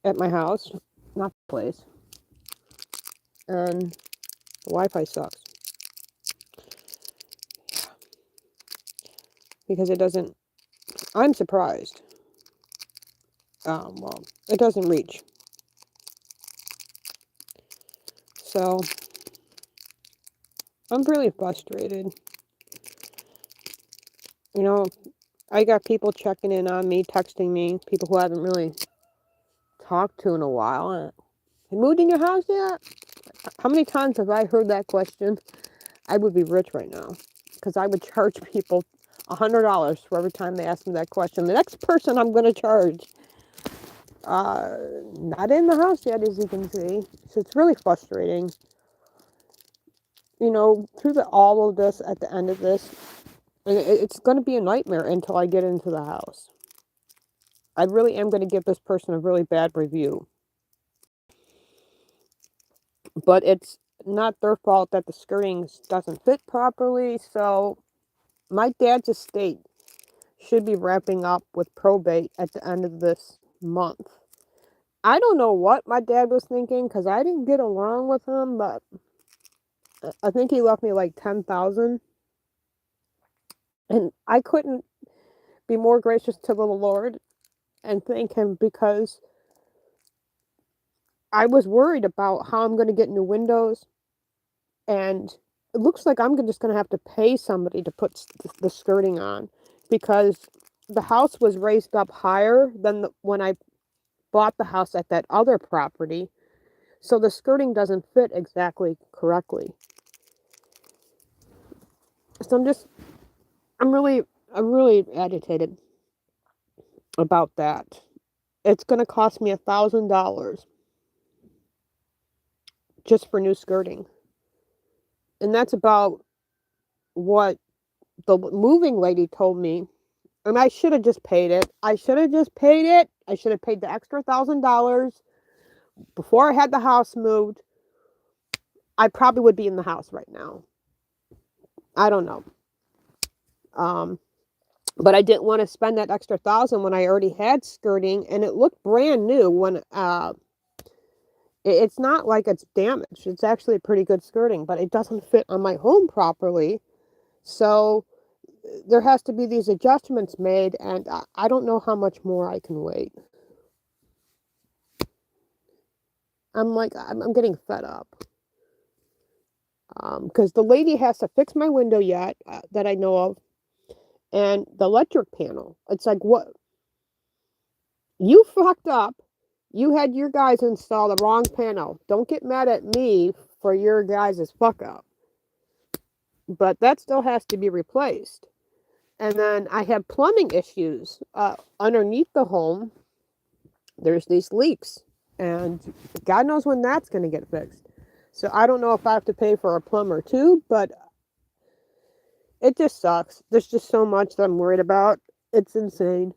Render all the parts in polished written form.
at my house, not the place, and the Wi-Fi sucks because it doesn't. I'm surprised. Well, it doesn't reach. So I'm really frustrated. You know, I got people checking in on me, texting me, people who I haven't really talked to in a while. You moved in your house yet? How many times have I heard that question? I would be rich right now because I would charge people $100 for every time they ask me that question. The next person I'm going to charge, uh, not in the house yet, as you can see. So it's really frustrating. You know, through all of this, at the end of this, it's going to be a nightmare until I get into the house. I really am going to give this person a really bad review. But it's not their fault that the skirting doesn't fit properly. So my dad's estate should be wrapping up with probate at the end of this month. I don't know what my dad was thinking because I didn't get along with him, but I think he left me like 10,000, and I couldn't be more gracious to the Lord and thank him because I was worried about how I'm going to get new windows, and it looks like I'm just going to have to pay somebody to put the skirting on because the house was raised up higher than when I bought the house at that other property. So the skirting doesn't fit exactly correctly. So I'm really, I'm really agitated about that. It's going to cost me $1,000 just for new skirting. And that's about what the moving lady told me. And I should have just paid it. I should have just paid it. I should have paid the extra $1,000 before I had the house moved. I probably would be in the house right now. I don't know. Um, but I didn't want to spend that extra 1,000 when I already had skirting, and it looked brand new. When it's not like it's damaged. It's actually pretty good skirting, but it doesn't fit on my home properly. So there has to be these adjustments made, and I don't know how much more I can wait. I'm getting fed up. Because the lady has to fix my window yet that I know of, and the electric panel. It's like, what? You fucked up. You had your guys install the wrong panel. Don't get mad at me for your guys' fuck up. But that still has to be replaced. And then I have plumbing issues underneath the home. There's these leaks, and God knows when that's going to get fixed. So I don't know if I have to pay for a plumber too, but it just sucks. There's just so much that I'm worried about. It's insane.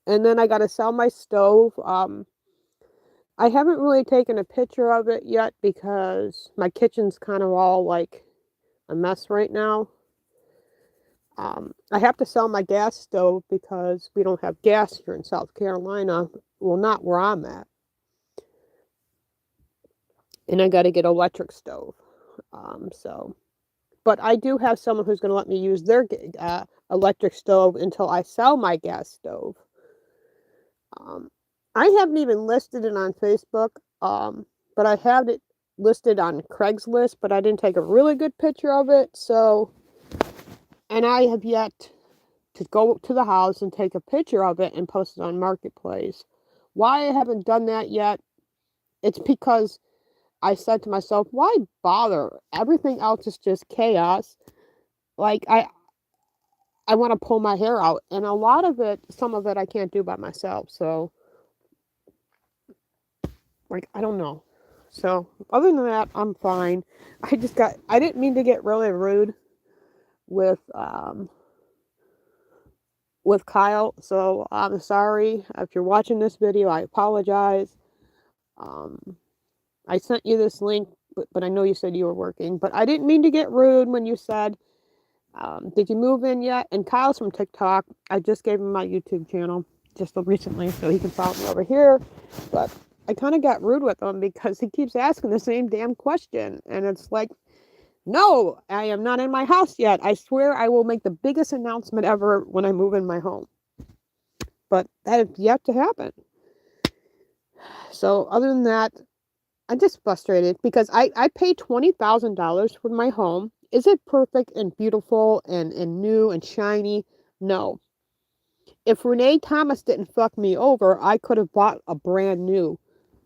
And then I got to sell my stove. I haven't really taken a picture of it yet because my kitchen's kind of all like a mess right now. I have to sell my gas stove because we don't have gas here in South Carolina. Well, not where I'm at. And I got to get an electric stove. So, but I do have someone who's going to let me use their electric stove until I sell my gas stove. Um, I haven't even listed it on Facebook, but I have it listed on Craigslist, but I didn't take a really good picture of it. So, and I have yet to go to the house and take a picture of it and post it on Marketplace. Why I haven't done that yet? It's because I said to myself, why bother? Everything else is just chaos. Like I want to pull my hair out, and a lot of it, some of it I can't do by myself. So, like, I don't know. So, other than that, I'm fine. I didn't mean to get really rude with with Kyle. So, I'm sorry if you're watching this video. I apologize. Um I sent you this link, but I know you said you were working. But I didn't mean to get rude when you said, did you move in yet? And Kyle's from TikTok. I just gave him my YouTube channel. just recently, so he can follow me over here. But I kind of got rude with him because he keeps asking the same damn question. And it's like, no, I am not in my house yet. I swear I will make the biggest announcement ever when I move in my home. But that has yet to happen. So other than that, I'm just frustrated because I paid $20,000 for my home. Is it perfect and beautiful and new and shiny? No. If Renee Thomas didn't fuck me over, I could have bought a brand new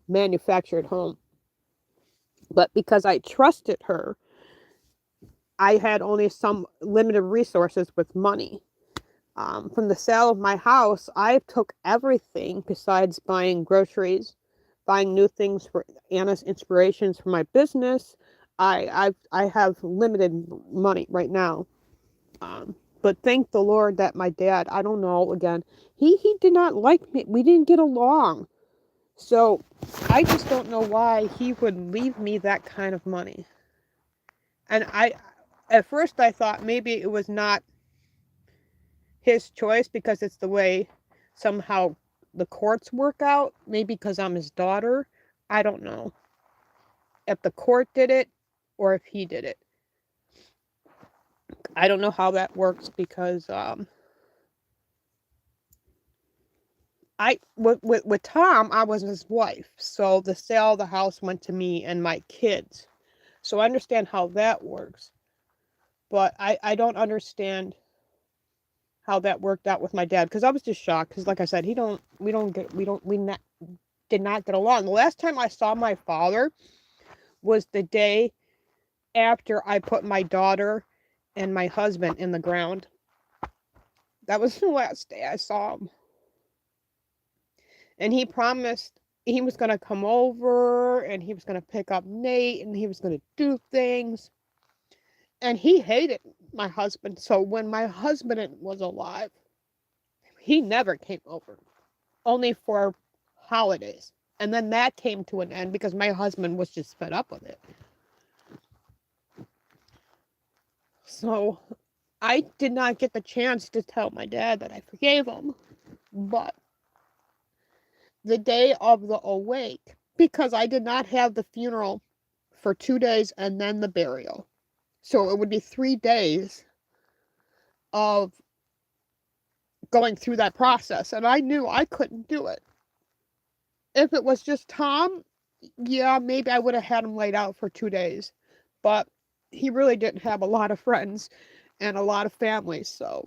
manufactured home. But because I trusted her, I had only some limited resources with money. From the sale of my house, I took everything besides buying groceries, buying new things for Anna's inspirations for my business. I have limited money right now. But thank the Lord that my dad, I don't know, again, he did not like me. We didn't get along. So I just don't know why he would leave me that kind of money. And at first I thought maybe it was not his choice because it's the way somehow the courts work out. Maybe because I'm his daughter. I don't know if the court did it or if he did it. I don't know how that works because with Tom, I was his wife, so the sale of the house went to me and my kids. So I understand how that works, but I don't understand how that worked out with my dad because I was just shocked because, like I said, did not get along. The last time I saw my father was the day after I put my daughter and my husband in the ground. That was the last day I saw him. And he promised he was going to come over and he was going to pick up Nate and he was going to do things. And he hated my husband. So when my husband was alive, he never came over, only for holidays. And then that came to an end because my husband was just fed up with it. So I did not get the chance to tell my dad that I forgave him. But the day of the awake, because I did not have the funeral for 2 days and then the burial. So it would be 3 days of going through that process. And I knew I couldn't do it. If it was just Tom, yeah, maybe I would have had him laid out for 2 days. But he really didn't have a lot of friends and a lot of family. So,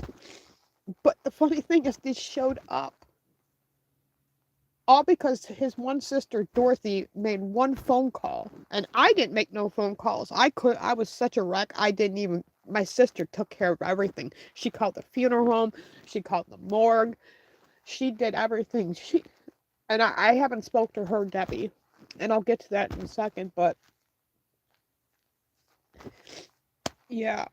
but the funny thing is, they showed up. All because his one sister, Dorothy, made one phone call. And I didn't make no phone calls. I was such a wreck. My sister took care of everything. She called the funeral home. She called the morgue. She did everything. And I haven't spoke to her, Debbie. And I'll get to that in a second, but yeah.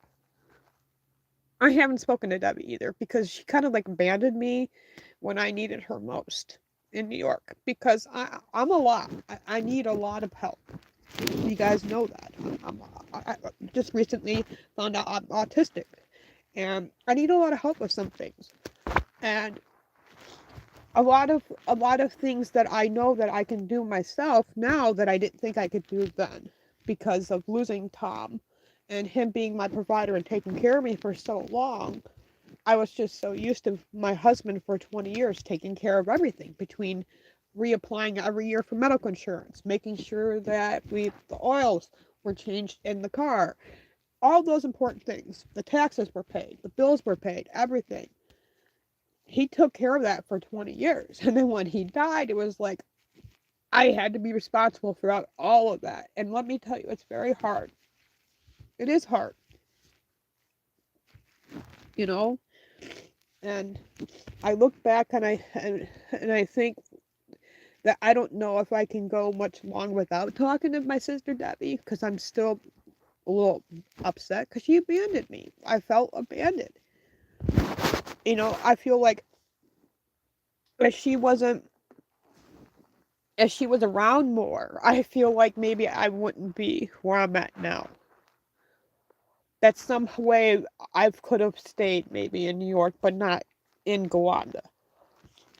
I haven't spoken to Debbie either because she kind of like abandoned me when I needed her most in New York because I'm a lot. I need a lot of help. You guys know that. I just recently found out I'm autistic and I need a lot of help with some things. And a lot of things that I know that I can do myself now that I didn't think I could do then because of losing Tom and him being my provider and taking care of me for so long. I was just so used to my husband for 20 years taking care of everything between reapplying every year for medical insurance, making sure that the oils were changed in the car, all those important things. The taxes were paid, the bills were paid, everything. He took care of that for 20 years. And then when he died, it was like I had to be responsible for all of that. And let me tell you, it's very hard. It is hard, you know? And I look back and I think that I don't know if I can go much longer without talking to my sister Debbie because I'm still a little upset because she abandoned me. I felt abandoned. I feel like if she wasn't if she was around more, I feel like maybe I wouldn't be where I'm at now. That's some way I could have stayed maybe in New York, but not in Gowanda.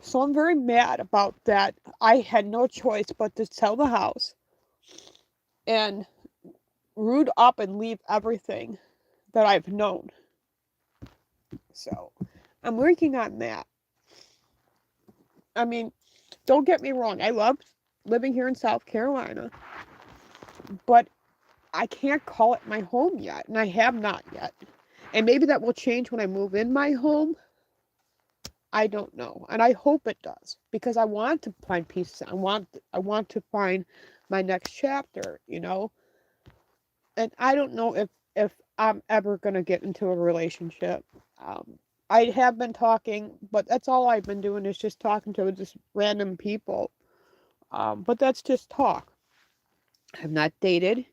So I'm very mad about that. I had no choice but to sell the house and root up and leave everything that I've known. So I'm working on that. I mean, don't get me wrong, I love living here in South Carolina, but I can't call it my home yet, and I have not yet. And maybe that will change when I move in my home. I don't know, and I hope it does, because I want to find peace. I want to find my next chapter, And I don't know if I'm ever gonna get into a relationship. Um, I have been talking, but that's all I've been doing is just talking to just random people. But that's just talk. I've not dated.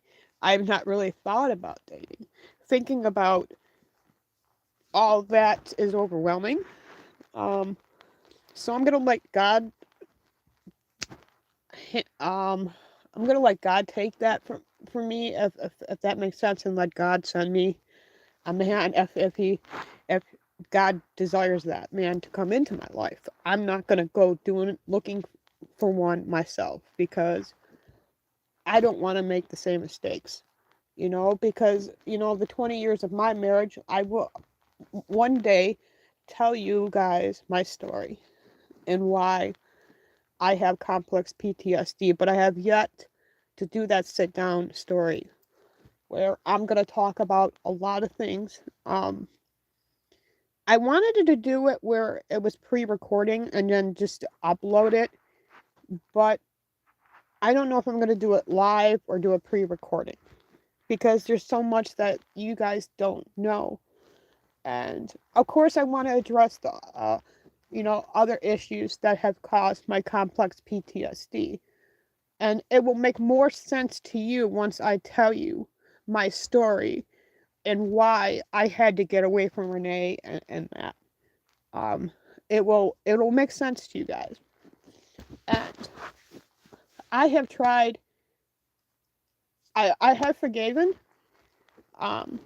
I've not really thought about dating. Thinking about all that is overwhelming. Um, so I'm gonna let God. I'm gonna let God take that from me, if that makes sense, and let God send me a man if God desires that man to come into my life. I'm not gonna go looking for one myself, because I don't want to make the same mistakes. Because the 20 years of my marriage, I will one day tell you guys my story and why I have complex PTSD, but I have yet to do that sit down story where I'm going to talk about a lot of things. I wanted to do it where it was pre-recording and then just upload it, but I don't know if I'm going to do it live or do a pre-recording, because there's so much that you guys don't know. And of course, I want to address the, other issues that have caused my complex PTSD. And it will make more sense to you once I tell you my story and why I had to get away from Renee and that. Um, it'll make sense to you guys. And I have tried. I have forgiven. Um,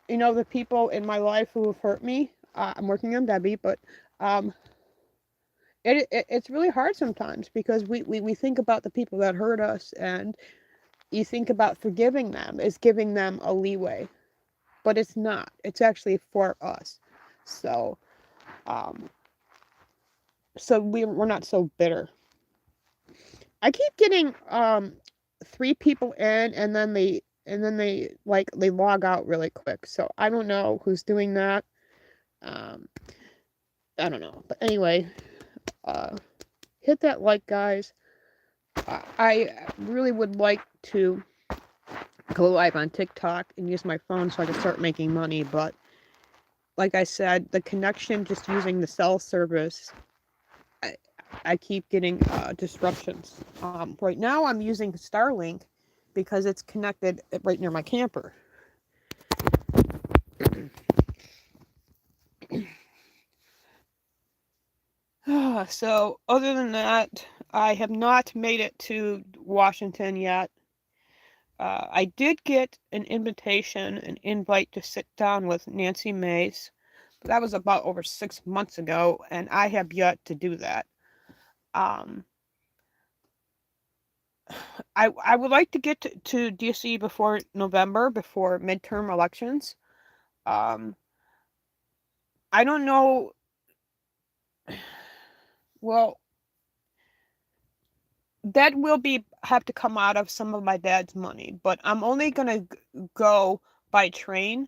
the people in my life who have hurt me. I'm working on Debbie, but um, it's really hard sometimes, because we think about the people that hurt us, and you think about forgiving them is giving them a leeway, but it's not. It's actually for us. So, um, we're not so bitter. I keep getting 3 people in, and then they log out really quick. So I don't know who's doing that. Um, I don't know. But anyway, uh, hit that like, guys. I really would like to go live on TikTok and use my phone so I can start making money, but like I said, the connection, just using the cell service, I, I keep getting disruptions. Right now I'm using Starlink because it's connected right near my camper. So other than that, I have not made it to Washington yet. I did get an invite to sit down with Nancy Mace, but that was about over 6 months ago, and I have yet to do that. Um, I would like to get to DC before November, before midterm elections. Um, I don't know. Well, that will be have to come out of some of my dad's money, but I'm only gonna go by train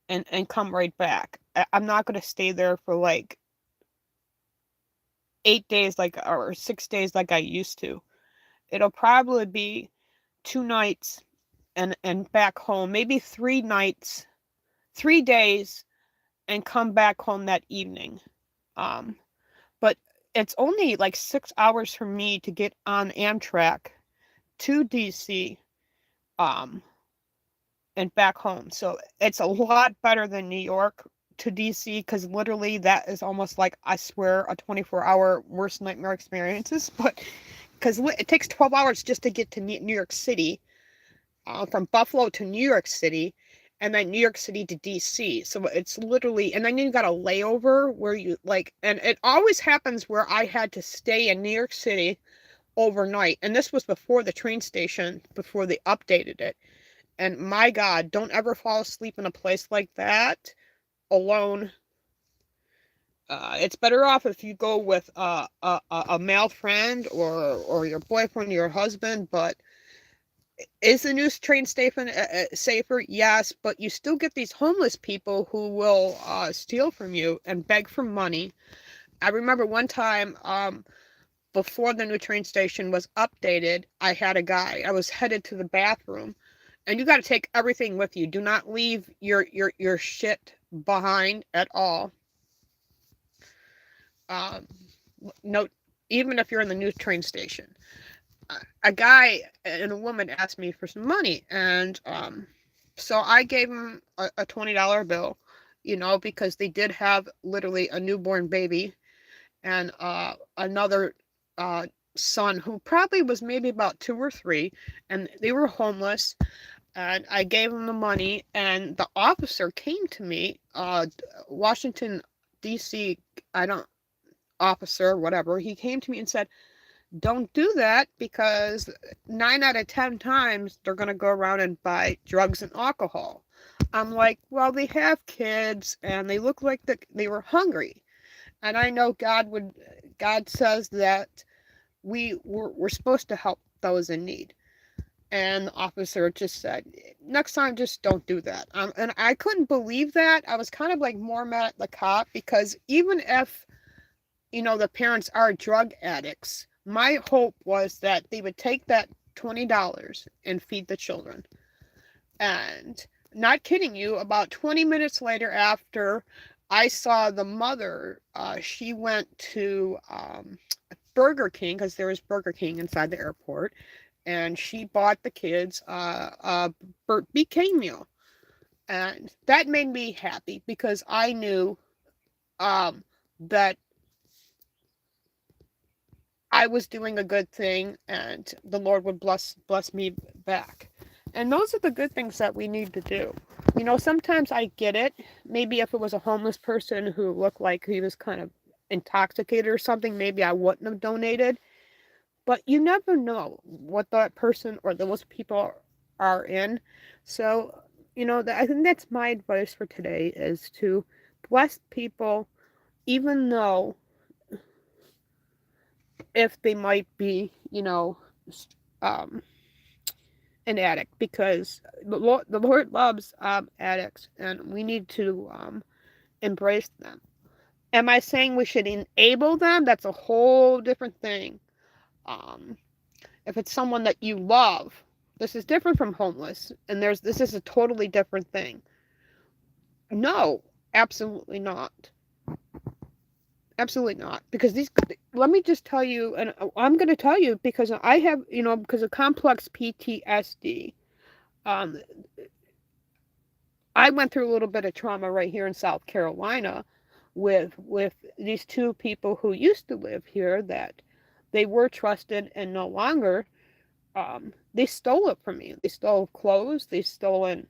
and come right back. I'm not gonna stay there for like 8 days, or 6 days like I used to. It'll probably be 2 nights and back home, maybe 3 nights, 3 days, and come back home that evening. Um, but it's only like 6 hours for me to get on Amtrak to DC, um, and back home. So it's a lot better than New York to DC, because literally that is almost like, I swear, a 24-hour worst nightmare experiences. But because it takes 12 hours just to get to New York City, from Buffalo to New York City, and then New York City to DC. So it's literally, and then you got a layover where you like, and it always happens where I had to stay in New York City overnight. And this was before the train station, before they updated it. And my God, don't ever fall asleep in a place like that alone. It's better off if you go with a male friend or your boyfriend or your husband. But is the new train station safer? Yes, but you still get these homeless people who will steal from you and beg for money. I remember one time, before the new train station was updated, I had a guy. I was headed to the bathroom, and you got to take everything with you. Do not leave your shit behind at all. No, even if you're in the new train station. A guy and a woman asked me for some money, and so I gave him a $20 bill, because they did have literally a newborn baby and another son who probably was maybe about 2 or 3, and they were homeless. And I gave him the money, and the officer came to me, Washington D.C. I don't officer, whatever. He came to me and said, don't do that, because 9 out of 10 times they're going to go around and buy drugs and alcohol. I'm like, well, they have kids and they look like they were hungry. And I know God says that we're supposed to help those in need. And the officer just said, next time, just don't do that. And I couldn't believe that. I was kind of like more mad at the cop, because even if, the parents are drug addicts, my hope was that they would take that $20 and feed the children. And not kidding you, about 20 minutes later, after I saw the mother, she went to Burger King, because there was Burger King inside the airport, and she bought the kids a BK meal. And that made me happy, because I knew that I was doing a good thing, and the Lord would bless me back. And those are the good things that we need to do. Sometimes I get it. Maybe if it was a homeless person who looked like he was kind of intoxicated or something, maybe I wouldn't have donated. But you never know what that person or those people are in. So, I think that's my advice for today, is to bless people, even though if they might be, um, an addict, because the Lord loves addicts, and we need to embrace them. Am I saying we should enable them? That's a whole different thing. If it's someone that you love, this is different from homeless, and this is a totally different thing. No, absolutely not. Absolutely not. Because let me just tell you, and I'm going to tell you, because I have, because of complex PTSD, I went through a little bit of trauma right here in South Carolina with these two people who used to live here, that they were trusted, and no longer. They stole it from me. They stole clothes. They stolen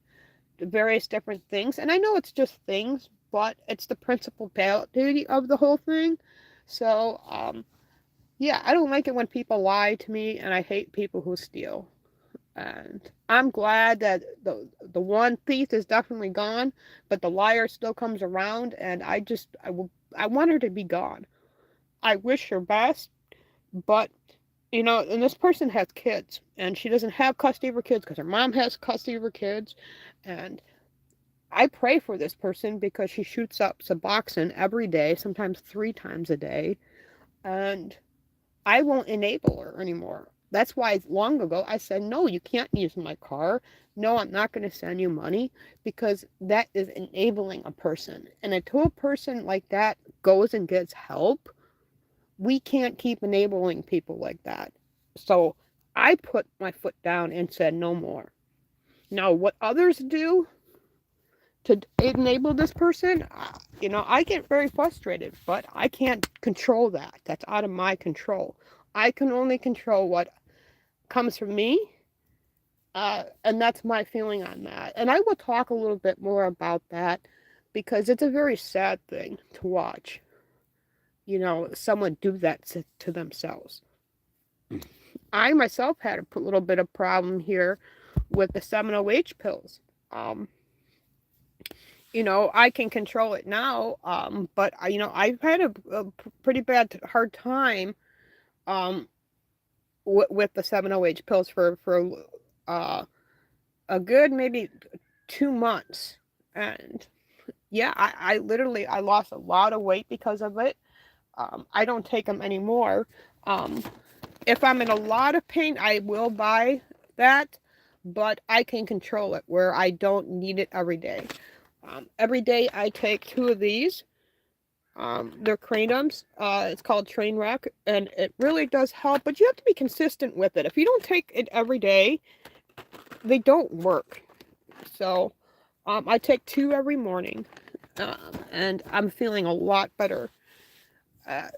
various different things. And I know it's just things, but it's the principality of the whole thing. So, yeah, I don't like it when people lie to me, and I hate people who steal. And I'm glad that the one thief is definitely gone, but the liar still comes around, and I want her to be gone. I wish her best, but and this person has kids, and she doesn't have custody of her kids because her mom has custody of her kids. And I pray for this person, because she shoots up Suboxone every day, sometimes 3 times a day, and I won't enable her anymore. That's why long ago I said, no, you can't use my car. No, I'm not going to send you money, because that is enabling a person. And until a person like that goes and gets help, we can't keep enabling people like that. So I put my foot down and said no more. Now, what others do to enable this person, I get very frustrated, but I can't control that. That's out of my control. I can only control what comes from me, And that's my feeling on that. And I will talk a little bit more about that because it's a very sad thing to watch, someone do that to themselves. I myself had a little bit of problem here with the 7-OH pills. Um, I can control it now, but I've had a pretty bad hard time um, with the 7-OH pills for uh, a good maybe 2 months, and yeah, I literally I lost a lot of weight because of it. I don't take them anymore. Um, if I'm in a lot of pain, I will buy that, but I can control it where I don't need it every day. Every day I take 2 of these. They're Kratom's. It's called Trainwreck, and it really does help, but you have to be consistent with it. If you don't take it every day, they don't work. So, I take 2 every morning, and I'm feeling a lot better. Uh,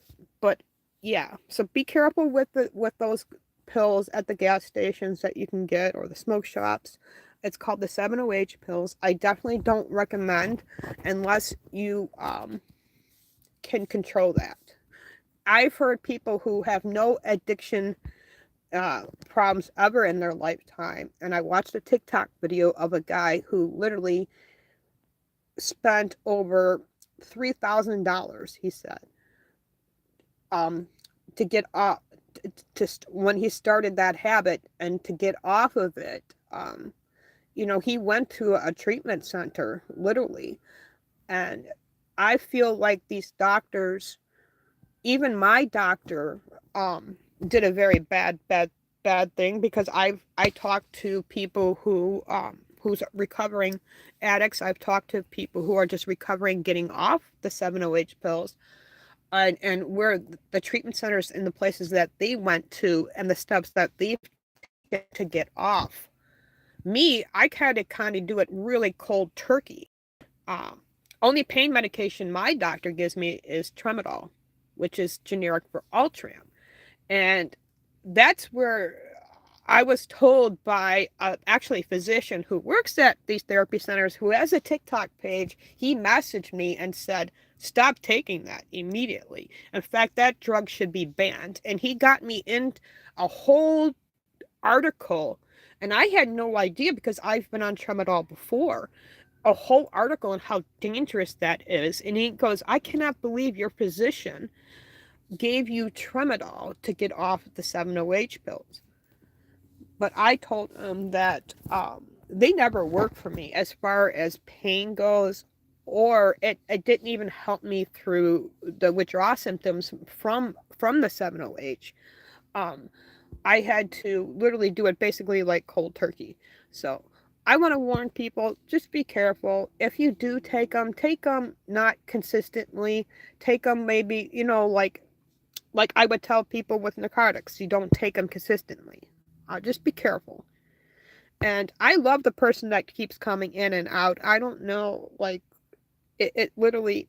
but yeah, so be careful with those pills at the gas stations that you can get or the smoke shops. It's called the 7-OH pills. I definitely don't recommend unless you can control that. I've heard people who have no addiction problems ever in their lifetime, and I watched a TikTok video of a guy who literally spent over $3,000, he said, to get off, just when he started that habit and to get off of it. He went to a treatment center, literally, and I feel like these doctors, even my doctor, did a very bad thing, because I talked to people who's recovering addicts. I've talked to people who are just recovering, getting off the 7-OH pills, and where the treatment centers and the places that they went to and the steps that they get to get off. Me, I kind of do it really cold turkey. Um, Only pain medication my doctor gives me is Tramadol, which is generic for Ultram. And that's where I was told by actually a physician who works at these therapy centers, who has a TikTok page. He messaged me and said, stop taking that immediately. In fact, that drug should be banned. And he got me in a whole article, and I had no idea because I've been on Tramadol before, a whole article on how dangerous that is. And he goes, I cannot believe your physician gave you Tramadol to get off the 7-OH pills. But I told him that they never worked for me as far as pain goes, or it didn't even help me through the withdrawal symptoms from the 7-OH. I had to literally do it basically like cold turkey. So I want to warn people, just be careful. If you do take them not consistently. Take them maybe, like I would tell people with narcotics, you don't take them consistently. Just be careful. And I love the person that keeps coming in and out. I don't know, like, it literally,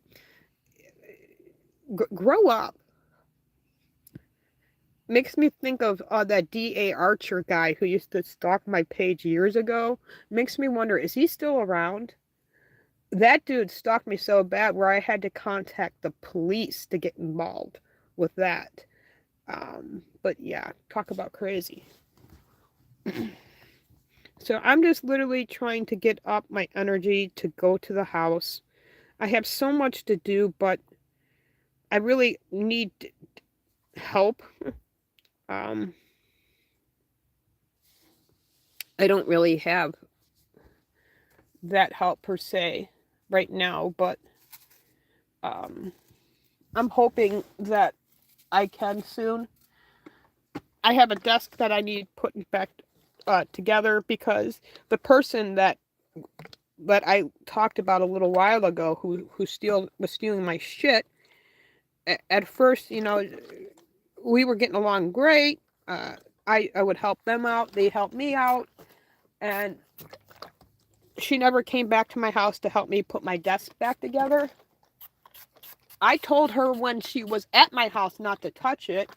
grow up. Makes me think of that D.A. Archer guy who used to stalk my page years ago. Makes me wonder, is he still around? That dude stalked me so bad where I had to contact the police to get involved with that. But yeah, talk about crazy. So I'm just literally trying to get up my energy to go to the house. I have so much to do, but I really need help. I don't really have that help per se right now, but I'm hoping that I can soon. I have a desk that I need putting back together, because the person that I talked about a little while ago, who was stealing my shit, at first, we were getting along great. I would help them out, they helped me out, and she never came back to my house to help me put my desk back together. I told her when she was at my house not to touch it,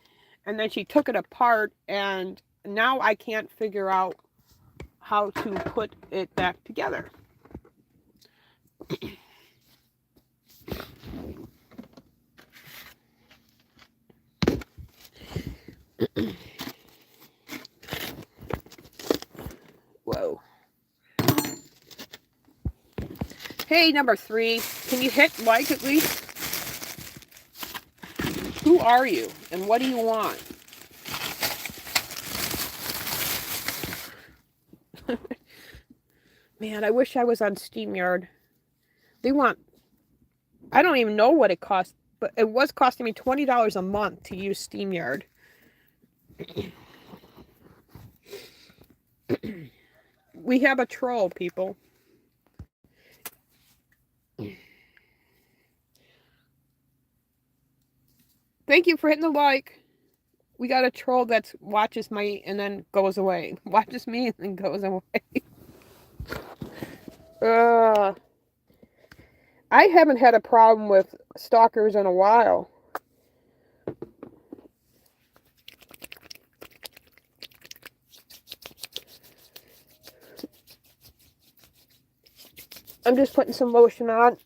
and then she took it apart, and now I can't figure out how to put it back together. Whoa. Hey, number 3, can you hit like at least? Who are you and what do you want? Man, I wish I was on StreamYard. They want, I don't even know what it costs, but it was costing me $20 a month to use StreamYard. We have a troll, people. Thank you for hitting the like. We got a troll that watches me and then goes away. Watches me and then goes away. I haven't had a problem with stalkers in a while. I'm just putting some lotion on.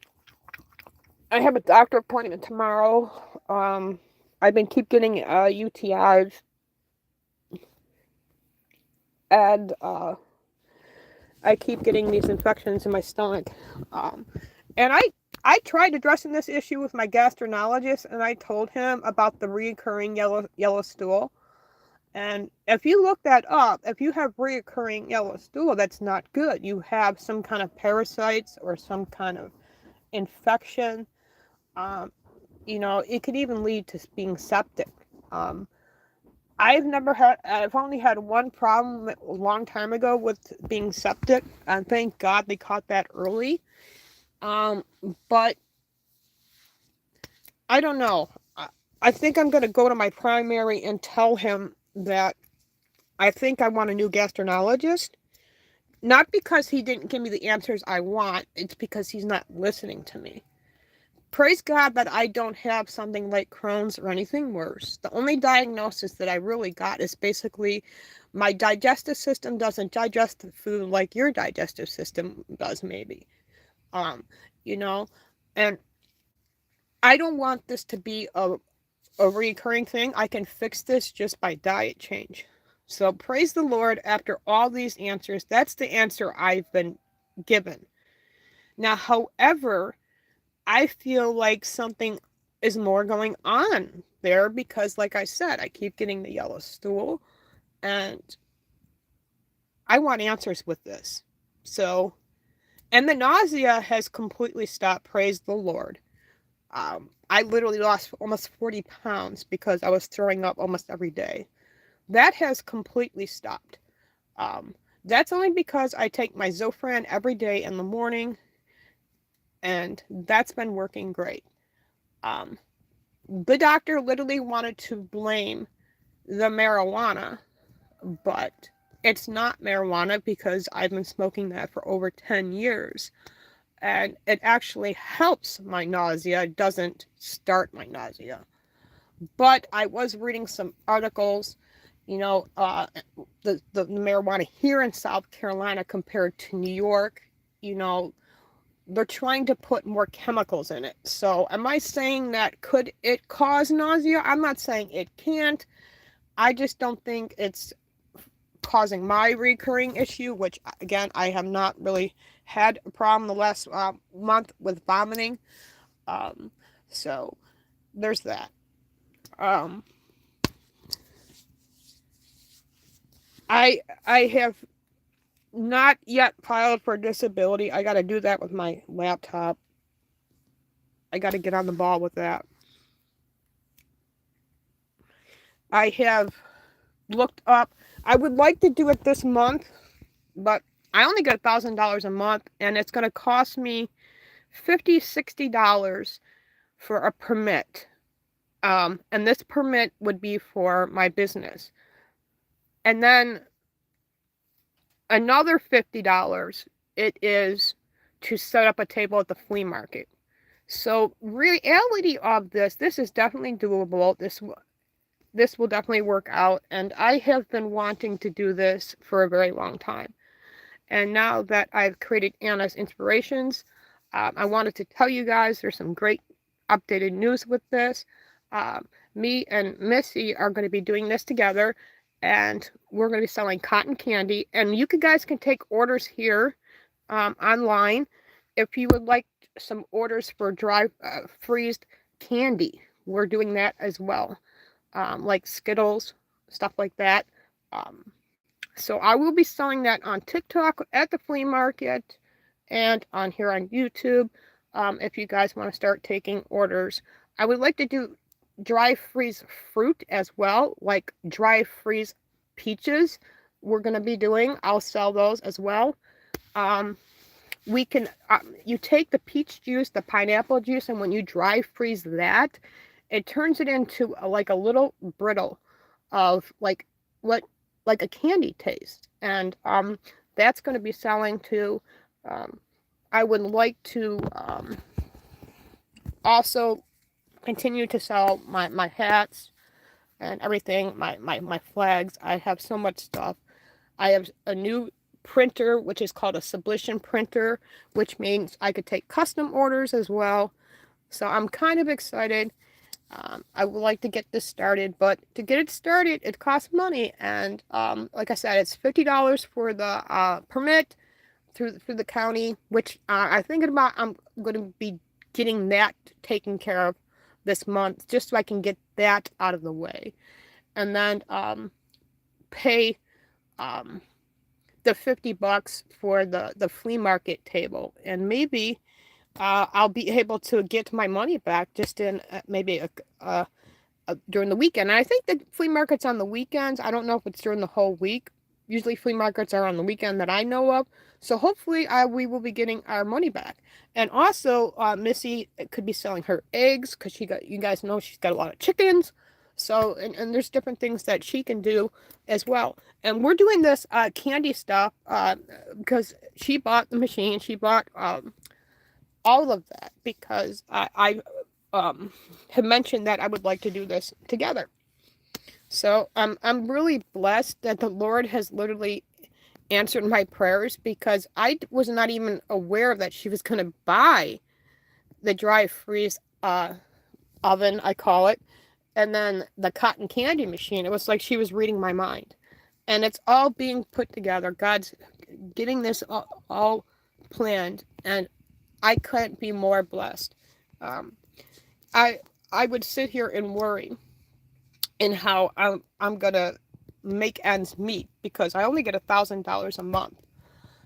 I have a doctor appointment tomorrow. I've been keep getting UTIs. And I keep getting these infections in my stomach. And I tried addressing this issue with my gastroenterologist, and I told him about the recurring yellow stool. And if you look that up, if you have recurring yellow stool, that's not good. You have some kind of parasites or some kind of infection. It could even lead to being septic. I've only had one problem a long time ago with being septic, and thank God they caught that early. But I don't know. I think I'm going to go to my primary and tell him that I think I want a new gastroenterologist. Not because he didn't give me the answers I want, it's because he's not listening to me. Praise God that I don't have something like Crohn's or anything worse. The only diagnosis that I really got is basically my digestive system doesn't digest the food like your digestive system does, maybe. And I don't want this to be a recurring thing. I can fix this just by diet change. So praise the Lord, after all these answers, that's the answer I've been given. Now, however, I feel like something is more going on there because, like I said, I keep getting the yellow stool and I want answers with this. So, and the nausea has completely stopped, praise the Lord. I literally lost almost 40 pounds because I was throwing up almost every day. That has completely stopped. That's only because I take my Zofran every day in the morning, and that's been working great. The doctor literally wanted to blame the marijuana, but it's not marijuana because I've been smoking that for over 10 years. And it actually helps my nausea. It doesn't start my nausea. But I was reading some articles, the marijuana here in South Carolina compared to New York, they're trying to put more chemicals in it. So am I saying that could it cause nausea? I'm not saying it can't. I just don't think it's causing my recurring issue, which again, I have not really had a problem the last month with vomiting. So there's that. I have not yet filed for disability. I got to do that with my laptop. I got to get on the ball with that. I have looked up. I would like to do it this month, but I only get $1,000 a month, and it's going to cost me $50, $60 for a permit. And this permit would be for my business. And then another $50, it is to set up a table at the flea market. So reality of this is definitely doable. This will definitely work out. And I have been wanting to do this for a very long time. And now that I've created Anna's Inspirations, I wanted to tell you guys there's some great updated news with this. Me and Missy are going to be doing this together, and we're going to be selling cotton candy. And you guys can take orders here online if you would like some orders for dry freezed candy. We're doing that as well, like Skittles, stuff like that. So I will be selling that on TikTok, at the flea market, and on here on YouTube. If you guys want to start taking orders, I would like to do dry freeze fruit as well, like dry freeze peaches. We're going to be doing. I'll sell those as well. We can you take the peach juice, the pineapple juice, and when you dry freeze that, it turns it into like a little brittle of like a candy taste, and that's going to be selling too. I would like to also continue to sell my hats and everything, my flags. I have so much stuff. I have a new printer, which is called a Sublition printer, which means I could take custom orders as well. So I'm kind of excited. I would like to get this started, but to get it started, it costs money. And like I said, it's $50 for the permit through the county, which I'm thinking about. I'm going to be getting that taken care of this month, just so I can get that out of the way, and then pay the $50 for the flea market table, and maybe I'll be able to get my money back just in maybe during the weekend. And I think the flea market's on the weekends. I don't know if it's during the whole week. Usually flea markets are on the weekend that I know of. So hopefully we will be getting our money back. And also Missy could be selling her eggs, because you guys know she's got a lot of chickens. So, and there's different things that she can do as well. And we're doing this candy stuff because she bought the machine. She bought all of that because I have mentioned that I would like to do this together. So I'm really blessed that the Lord has literally answered my prayers, because I was not even aware that she was going to buy the dry freeze oven, I call it, and then the cotton candy machine. It was like she was reading my mind. And it's all being put together. God's getting this all planned, and I couldn't be more blessed. I would sit here and worry in how I'm gonna make ends meet, because I only get $1,000 a month.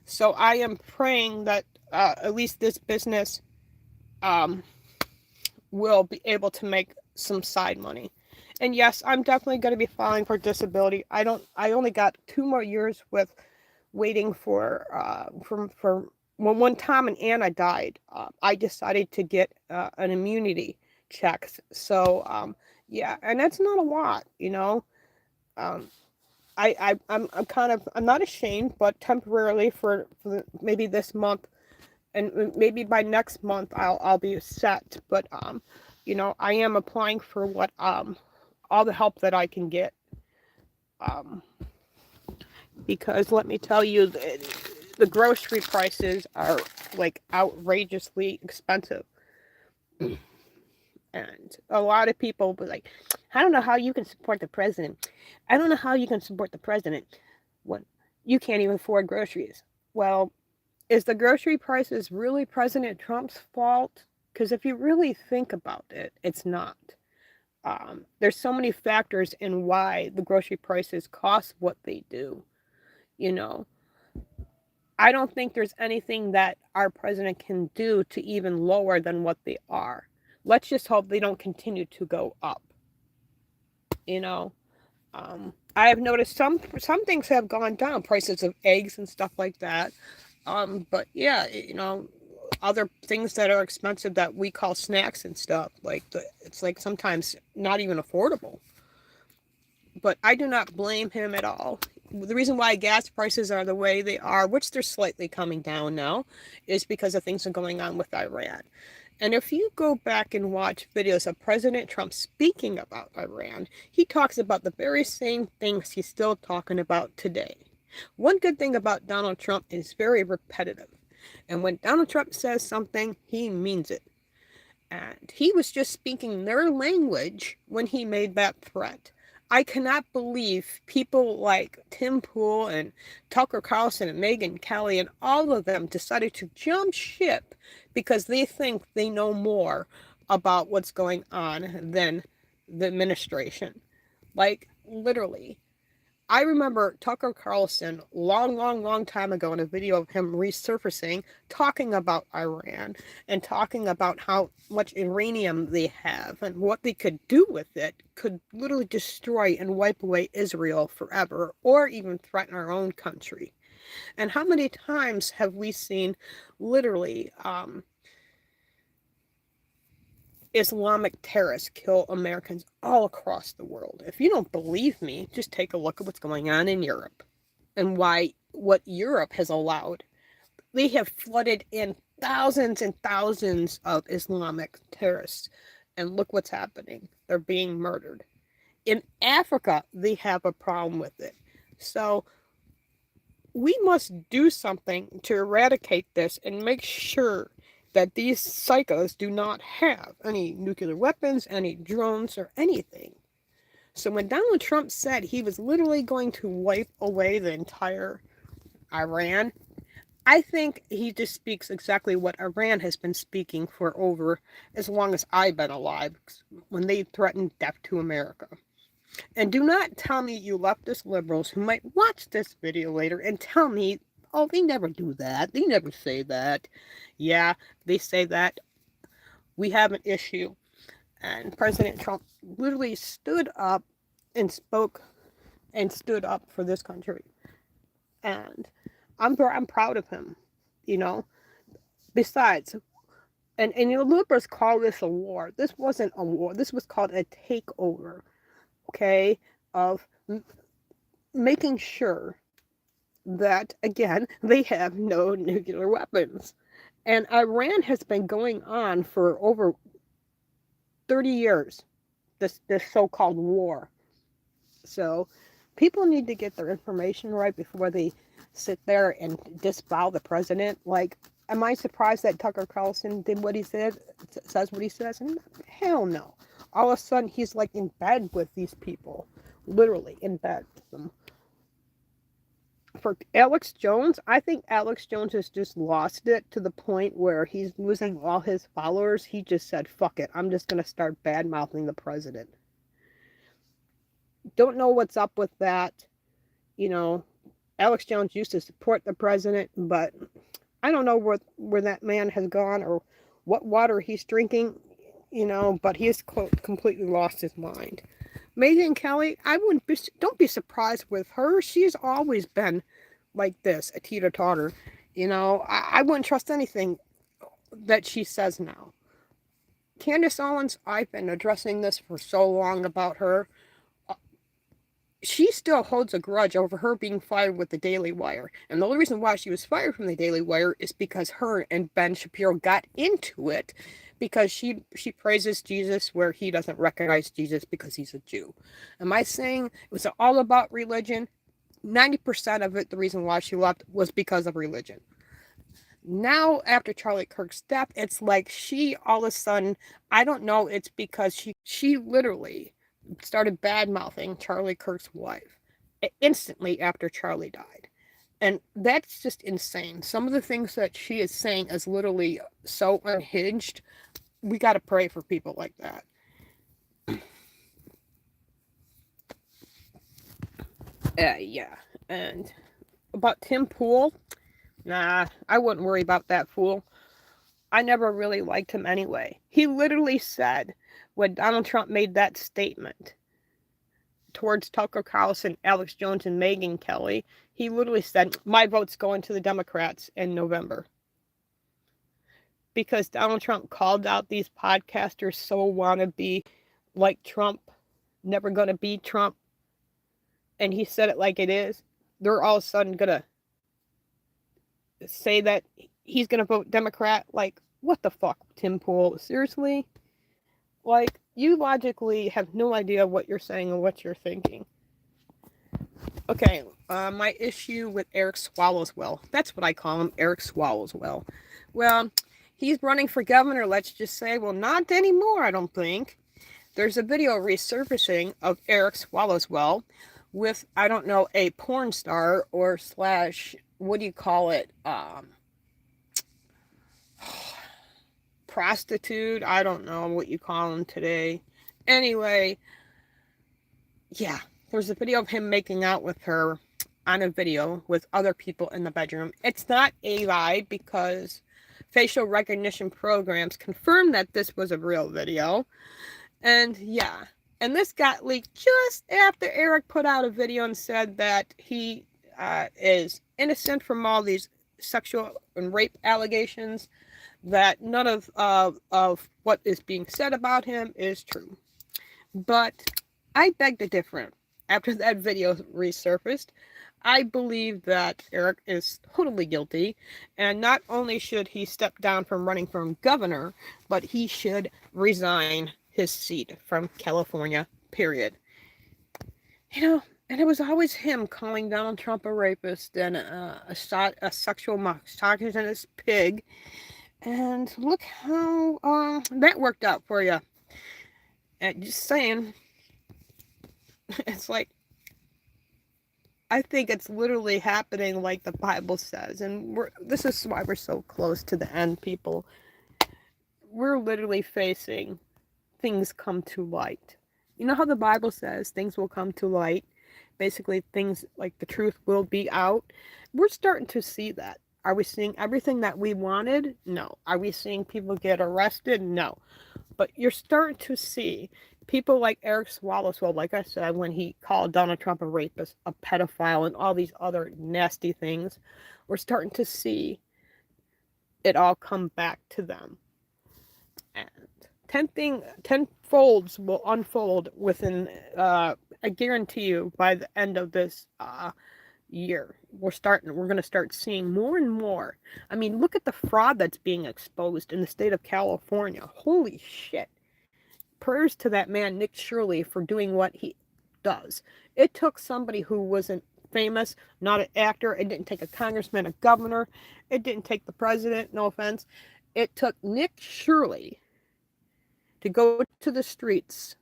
So I am praying that at least this business will be able to make some side money. And yes, I'm definitely going to be filing for disability. I only got 2 more years with waiting for when Tom and Anna died. I decided to get an immunity check. So yeah, and that's not a lot, you know. I'm not ashamed, but temporarily for maybe this month, and maybe by next month I'll be set. But you know, I am applying for what all the help that I can get. Because let me tell you, the grocery prices are like outrageously expensive. And a lot of people were like, I don't know how you can support the president. I don't know how you can support the president when you can't even afford groceries. Well, is the grocery prices really President Trump's fault? Because if you really think about it, it's not. There's so many factors in why the grocery prices cost what they do. You know, I don't think there's anything that our president can do to even lower than what they are. Let's just hope they don't continue to go up. You know, I have noticed some things have gone down, prices of eggs and stuff like that. But yeah, you know, other things that are expensive that we call snacks and stuff, like it's like sometimes not even affordable. But I do not blame him at all. The reason why gas prices are the way they are, which they're slightly coming down now, is because of things that are going on with Iran. And if you go back and watch videos of President Trump speaking about Iran, he talks about the very same things he's still talking about today. One good thing about Donald Trump is very repetitive. And when Donald Trump says something, he means it. And he was just speaking their language when he made that threat. I cannot believe people like Tim Pool and Tucker Carlson and Megyn Kelly and all of them decided to jump ship because they think they know more about what's going on than the administration. Like, literally. I remember Tucker Carlson long time ago in a video of him resurfacing, talking about Iran and talking about how much uranium they have and what they could do with it could literally destroy and wipe away Israel forever or even threaten our own country. And how many times have we seen literally Islamic terrorists kill Americans all across the world? If you don't believe me, just take a look at what's going on in Europe and what Europe has allowed. They have flooded in thousands and thousands of Islamic terrorists, and look what's happening. They're being murdered. In Africa, they have a problem with it. So we must do something to eradicate this and make sure that these psychos do not have any nuclear weapons, any drones, or anything. So when Donald Trump said he was literally going to wipe away the entire Iran, I think he just speaks exactly what Iran has been speaking for over as long as I've been alive, when they threatened death to America. And do not tell me, you leftist liberals who might watch this video later and tell me, oh, they never do that. They never say that. Yeah, they say that. We have an issue. And President Trump literally stood up and spoke and stood up for this country. And I'm proud of him, you know. Besides, and the liberals call this a war. This wasn't a war. This was called a takeover, okay, of making sure that, again, they have no nuclear weapons. And Iran has been going on for over 30 years, this so-called war. So people need to get their information right before they sit there and disavow the president. Like, am I surprised that Tucker Carlson did what he says what he says? Hell no. All of a sudden, he's like in bed with these people. Literally in bed with them. For Alex Jones, I think Alex Jones has just lost it to the point where he's losing all his followers. He just said, fuck it, I'm just going to start bad-mouthing the president. Don't know what's up with that. You know, Alex Jones used to support the president, but I don't know where that man has gone or what water he's drinking, you know, but he's completely lost his mind. Megyn Kelly, don't be surprised with her. She's always been like this, a teeter-totter. You know, I wouldn't trust anything that she says now. Candace Owens, I've been addressing this for so long about her. She still holds a grudge over her being fired with the Daily Wire. And the only reason why she was fired from the Daily Wire is because her and Ben Shapiro got into it because she praises Jesus where he doesn't recognize Jesus because he's a Jew. Am I saying it was all about religion? 90% of it, the reason why she left was because of religion. Now, after Charlie Kirk's death, it's like she all of a sudden, I don't know, it's because she literally started bad-mouthing Charlie Kirk's wife instantly after Charlie died. And that's just insane. Some of the things that she is saying is literally so unhinged. We got to pray for people like that. Yeah. And about Tim Pool, nah, I wouldn't worry about that fool. I never really liked him anyway. He literally said, when Donald Trump made that statement towards Tucker Carlson, Alex Jones, and Megyn Kelly, he literally said, my vote's going to the Democrats in November. Because Donald Trump called out these podcasters so wannabe like Trump, never going to be Trump, and he said it like it is. They're all of a sudden going to say that he's going to vote Democrat. Like, what the fuck, Tim Pool? Seriously? Like, you logically have no idea what you're saying or what you're thinking. Okay, my issue with Eric Swallowswell. That's what I call him, Eric Swallowswell. Well, he's running for governor, let's just say. Well, not anymore, I don't think. There's a video resurfacing of Eric Swallowswell with, I don't know, a porn star or slash, what do you call it? Prostitute. I don't know what you call them today. Anyway, yeah, there's a video of him making out with her on a video with other people in the bedroom. It's not AI because facial recognition programs confirmed that this was a real video. And yeah, and this got leaked just after Eric put out a video and said that he is innocent from all these sexual and rape allegations, that none of what is being said about him is true. But I beg to differ. After that video resurfaced, I believe that Eric is totally guilty, and not only should he step down from running for governor, but he should resign his seat from California, period. You know, and it was always him calling Donald Trump a rapist and a sexual misogynist pig. And look how that worked out for you. And just saying, it's like, I think it's literally happening like the Bible says. And this is why we're so close to the end, people. We're literally facing things come to light. You know how the Bible says things will come to light? Basically, things like the truth will be out. We're starting to see that. Are we seeing everything that we wanted? No. Are we seeing people get arrested? No. But you're starting to see people like Eric Swallowswell, like I said, when he called Donald Trump a rapist, a pedophile, and all these other nasty things, we're starting to see it all come back to them. And 10 folds will unfold within, I guarantee you, by the end of this year. We're going to start seeing more and more. I mean, look at the fraud that's being exposed in the state of California. Holy shit. Prayers to that man, Nick Shirley, for doing what he does. It took somebody who wasn't famous, not an actor. It didn't take a congressman, a governor. It didn't take the president, no offense. It took Nick Shirley to go to the streets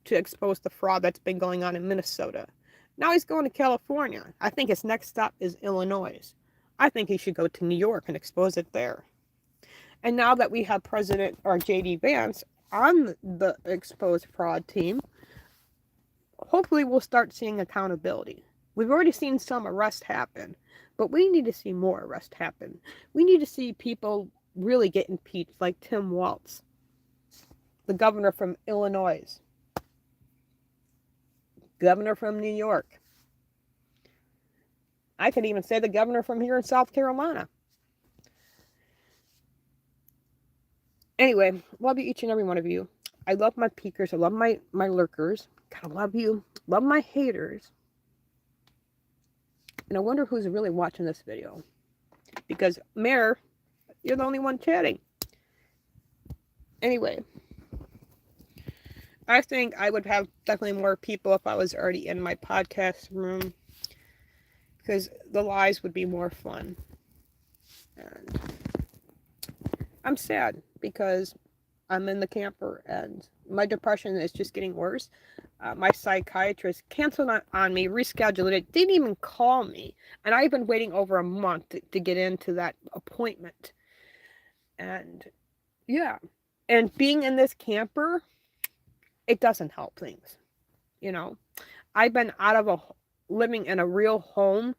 to expose the fraud that's been going on in Minnesota. Now he's going to California. I think his next stop is Illinois. I think he should go to New York and expose it there. And now that we have President or J.D. Vance on the exposed fraud team, hopefully we'll start seeing accountability. We've already seen some arrests happen, but we need to see more arrests happen. We need to see people really get impeached, like Tim Walz, the governor from Illinois, governor from New York. I could even say the governor from here in South Carolina. Anyway, love you, each and every one of you. I love my peekers. I love my lurkers. Gotta love you. Love my haters. And I wonder who's really watching this video. Because, Mayor, you're the only one chatting. Anyway, I think I would have definitely more people if I was already in my podcast room. Because the lives would be more fun. And I'm sad because I'm in the camper and my depression is just getting worse. My psychiatrist canceled on me, rescheduled it, didn't even call me. And I've been waiting over a month to get into that appointment. And yeah, and being in this camper, it doesn't help things. You know, I've been out of living in a real home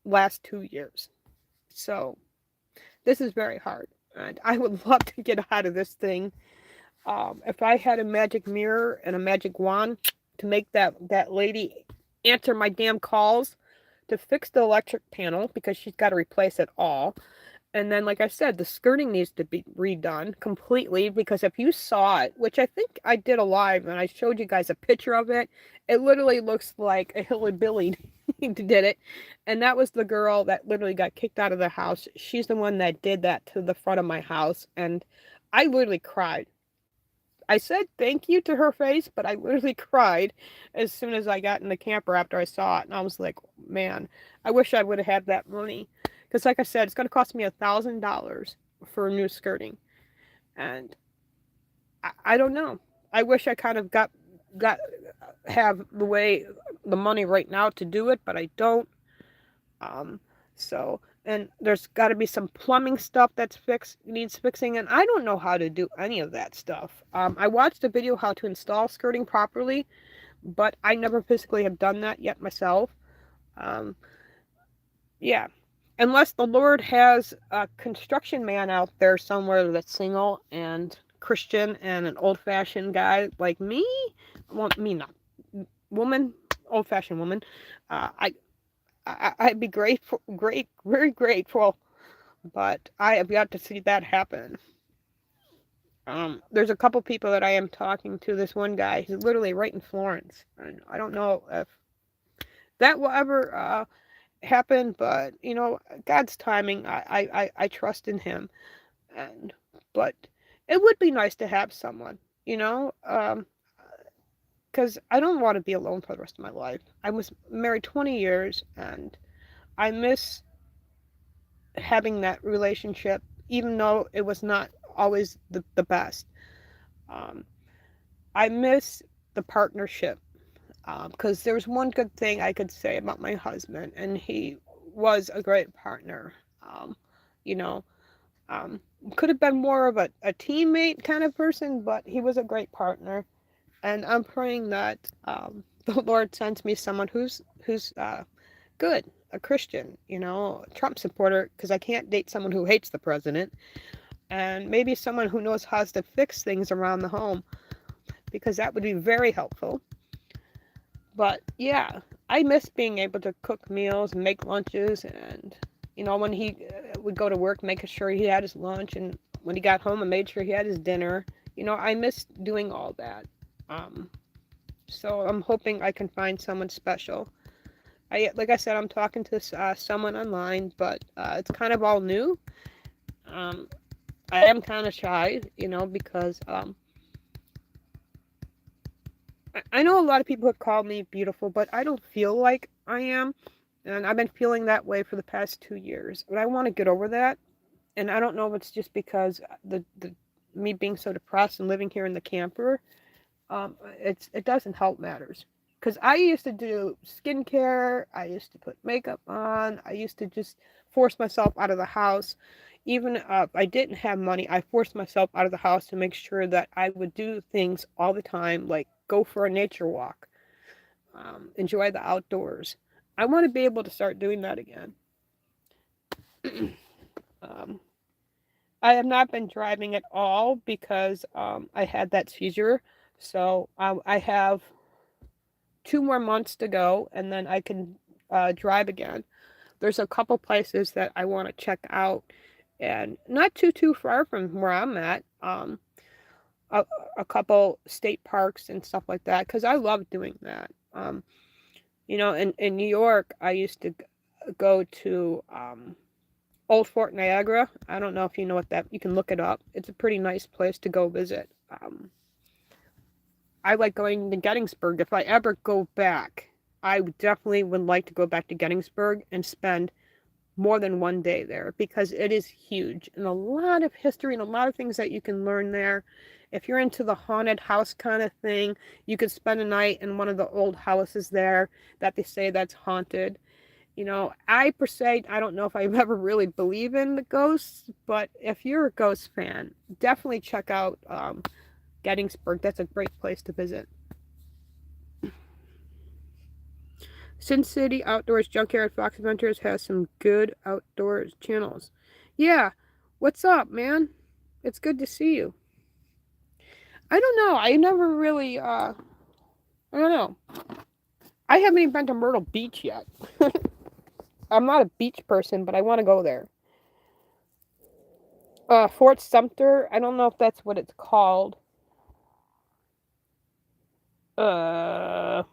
last 2 years. So this is very hard. And I would love to get out of this thing. If I had a magic mirror and a magic wand to make that lady answer my damn calls, to fix the electric panel, because she's got to replace it all. And then, like I said, the skirting needs to be redone completely, because if you saw it, which I think I did a live, and I showed you guys a picture of it, it literally looks like a hillbilly did it. And that was the girl that literally got kicked out of the house. She's the one that did that to the front of my house. And I literally cried. I said thank you to her face, but I literally cried as soon as I got in the camper after I saw it. And I was like, man, I wish I would have had that money. Because, like I said, it's going to cost me $1,000 for new skirting. And I don't know. I wish I kind of got have the money right now to do it, but I don't. Um, so and there's got to be some plumbing stuff that's needs fixing, and I don't know how to do any of that stuff. I watched a video how to install skirting properly, but I never physically have done that yet myself. Um, yeah, unless the Lord has a construction man out there somewhere that's single and Christian and an old-fashioned guy like me, well, me not woman, old-fashioned woman. I'd be grateful, very grateful, but I have got to see that happen. There's a couple people that I am talking to. This one guy, he's literally right in Florence, and I don't know if that will ever happen, but God's timing. I trust in Him, and but it would be nice to have someone, because I don't want to be alone for the rest of my life. I was married 20 years, and I miss having that relationship, even though it was not always the best. Um, I miss the partnership because there's one good thing I could say about my husband, and he was a great partner. Um, you know, um, could have been more of a teammate kind of person, but he was a great partner. And I'm praying that the Lord sends me someone who's good, a Christian, a Trump supporter, because I can't date someone who hates the president, and maybe someone who knows how to fix things around the home, because that would be very helpful. But yeah, I miss being able to cook meals and make lunches, and when he would go to work, making sure he had his lunch, and when he got home, I made sure he had his dinner. I miss doing all that. Um, so I'm hoping I can find someone special. Like I said, I'm talking to someone online, but it's kind of all new. Um, I am kind of shy, because I know a lot of people have called me beautiful, but I don't feel like I am, and I've been feeling that way for the past 2 years. But I want to get over that, and I don't know if it's just because the me being so depressed and living here in the camper. It doesn't help matters. Because I used to do skincare, I used to put makeup on, I used to just force myself out of the house. Even if I didn't have money, I forced myself out of the house to make sure that I would do things all the time, like go for a nature walk, enjoy the outdoors. I want to be able to start doing that again. um, I have not been driving at all because I had that seizure. So I have 2 more months to go, and then I can drive again. There's a couple places that I want to check out, and not too far from where I'm at. A, a couple state parks and stuff like that, because I love doing that. In New York, I used to go to Old Fort Niagara. I don't know if you know what that. You can look it up. It's a pretty nice place to go visit. I like going to Gettysburg. If I ever go back, I definitely would like to go back to Gettysburg and spend more than one day there, because it is huge and a lot of history and a lot of things that you can learn there. If you're into the haunted house kind of thing, you could spend a night in one of the old houses there that they say that's haunted. I per se, I don't know if I've ever really believe in the ghosts, but if you're a ghost fan, definitely check out Gettysburg. That's a great place to visit. Sin City Outdoors Junkyard Fox Adventures has some good outdoors channels. Yeah, what's up, man? It's good to see you. I don't know. I never really, I don't know. I haven't even been to Myrtle Beach yet. I'm not a beach person, but I want to go there. Fort Sumter, I don't know if that's what it's called. Let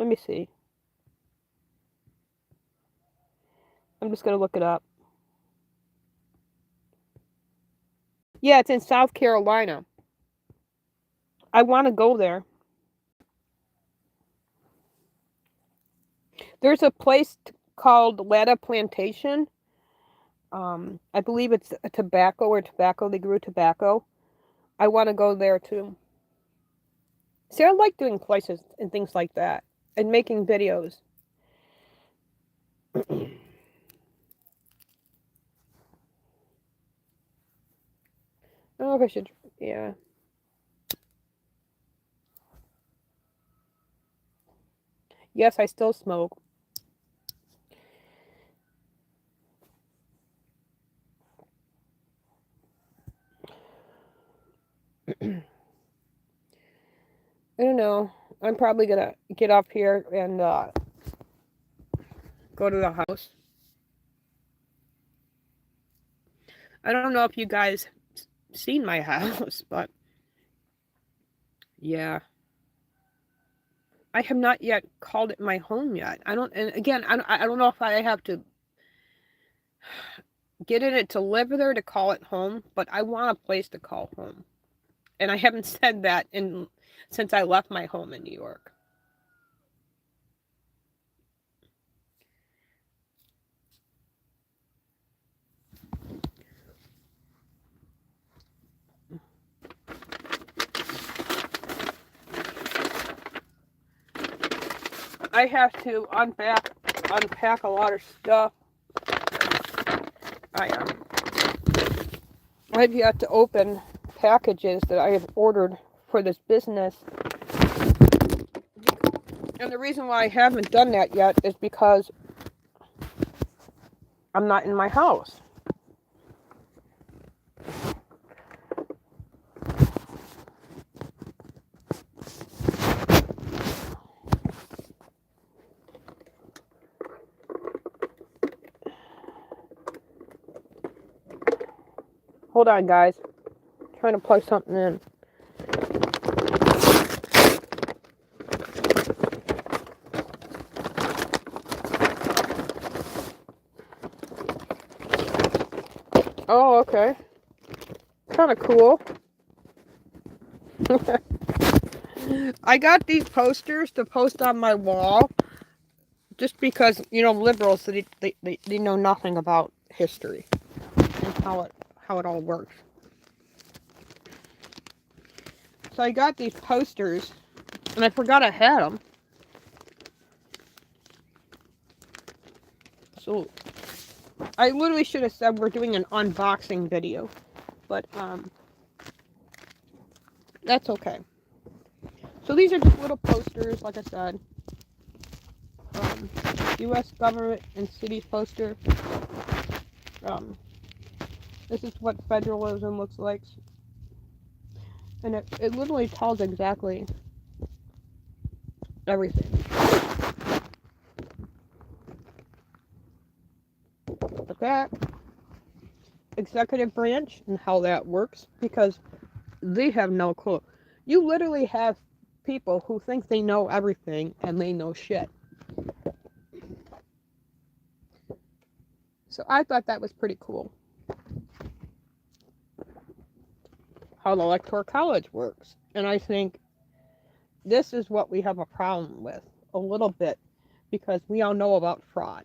me see. I'm just gonna look it up. Yeah, it's in South Carolina. I want to go there. There's a place called Latta Plantation. I believe it's a tobacco. They grew tobacco. I want to go there too. See, I like doing places and things like that and making videos. I don't know if I should. Yeah. Yes, I still smoke. I don't know. I'm probably gonna get up here and go to the house. I don't know if you guys seen my house, but yeah, I have not yet called it my home yet. I don't, and again, I don't know if I have to get in it to live there to call it home, but I want a place to call home, and I haven't said that in since I left my home in New York. I have to unpack a lot of stuff. I've yet to open packages that I have ordered for this business. And the reason why I haven't done that yet is because I'm not in my house. Hold on, guys. I'm trying to plug something in. Oh, okay. Kind of cool. I got these posters to post on my wall just because, liberals, they know nothing about history and how it all works. So I got these posters, and I forgot I had them. So I literally should have said we're doing an unboxing video, but that's okay. So these are just little posters, like I said. U.S. government and cities poster. This is what federalism looks like. And it literally tells exactly everything. Like that. Executive branch and how that works, because they have no clue. You literally have people who think they know everything and they know shit. So I thought that was pretty cool. How the Electoral College works. And I think this is what we have a problem with a little bit, because we all know about fraud.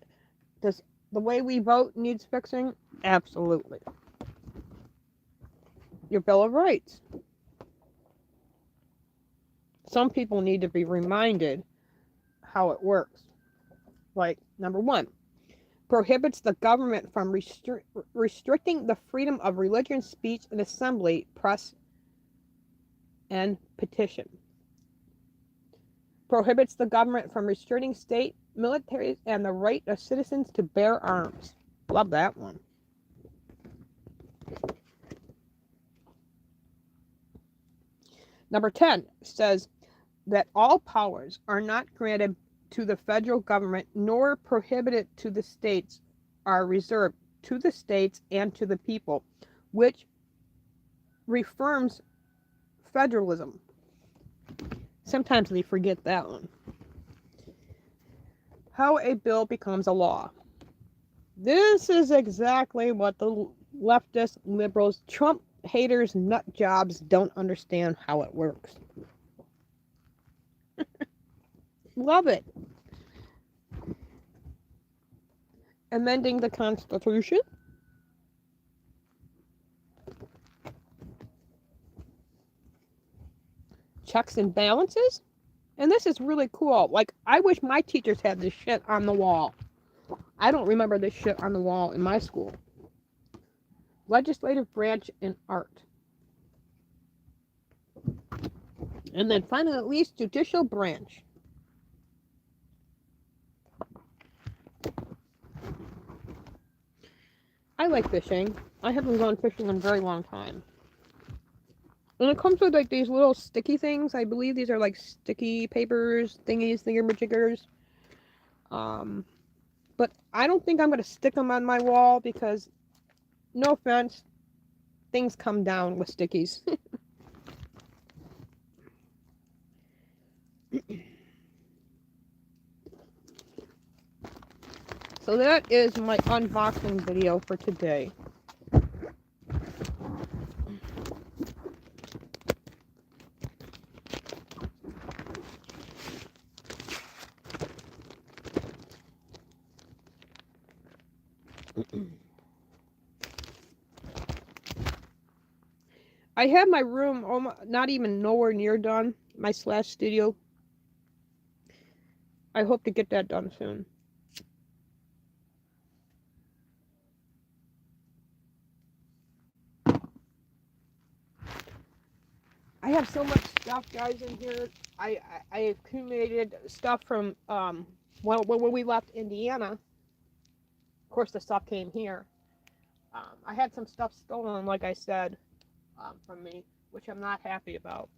Does the way we vote needs fixing? Absolutely. Your Bill of Rights. Some people need to be reminded how it works. Like, number one, prohibits the government from restricting the freedom of religion, speech, and assembly, press, and petition. Prohibits the government from restricting state, militaries, and the right of citizens to bear arms. Love that one. Number 10 says that all powers are not granted to the federal government nor prohibited to the states, are reserved to the states and to the people, which reaffirms federalism. Sometimes they forget that one. How a bill becomes a law. This is exactly what the leftist liberals, Trump haters, nut jobs don't understand how it works. Love it. Amending the Constitution. Checks and balances. And this is really cool. Like, I wish my teachers had this shit on the wall. I don't remember this shit on the wall in my school. Legislative branch and art. And then finally, at least, judicial branch. I like fishing. I haven't gone fishing in a very long time. And it comes with like these little sticky things. I believe these are like sticky papers, thingies, thingamajiggers. But I don't think I'm going to stick them on my wall because, no offense, things come down with stickies. So that is my unboxing video for today. I have my room almost, not even nowhere near done, my slash studio. I hope to get that done soon. I have so much stuff, guys, in here. I accumulated stuff from when we left Indiana. Of course, the stuff came here. I had some stuff stolen, like I said, from me, which I'm not happy about.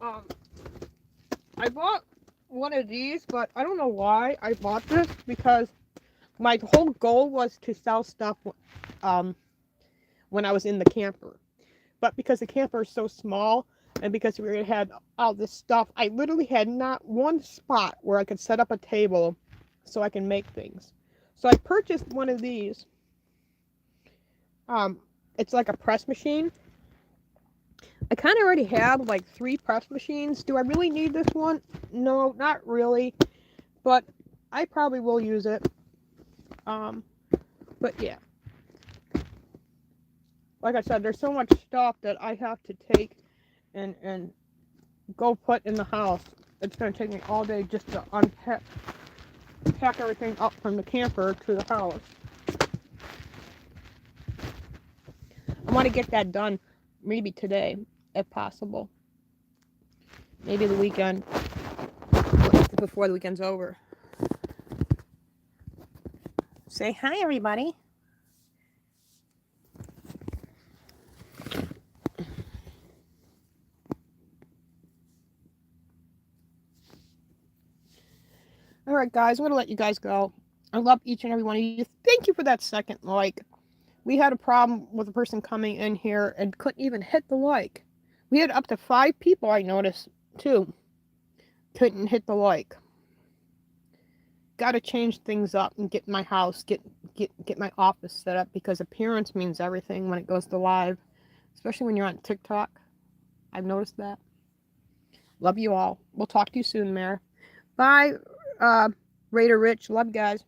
I bought one of these, but I don't know why I bought this, because my whole goal was to sell stuff when I was in the camper. But because the camper is so small, and because we had all this stuff, I literally had not one spot where I could set up a table so I can make things. So I purchased one of these. It's like a press machine. I kind of already have like 3 press machines. Do I really need this one? No, not really. But I probably will use it. But yeah. Like I said, there's so much stuff that I have to take and go put in the house. It's going to take me all day just to pack everything up from the camper to the house. I want to get that done maybe today, if possible. Maybe the weekend, before the weekend's over. Say hi, everybody. Alright, guys, I'm going to let you guys go. I love each and every one of you. Thank you for that second like. We had a problem with a person coming in here and couldn't even hit the like. We had up to 5 people, I noticed, too. Couldn't hit the like. Gotta change things up and get my house, get my office set up, because appearance means everything when it goes to live. Especially when you're on TikTok. I've noticed that. Love you all. We'll talk to you soon, Mare. Bye, Raider Rich. Love you guys.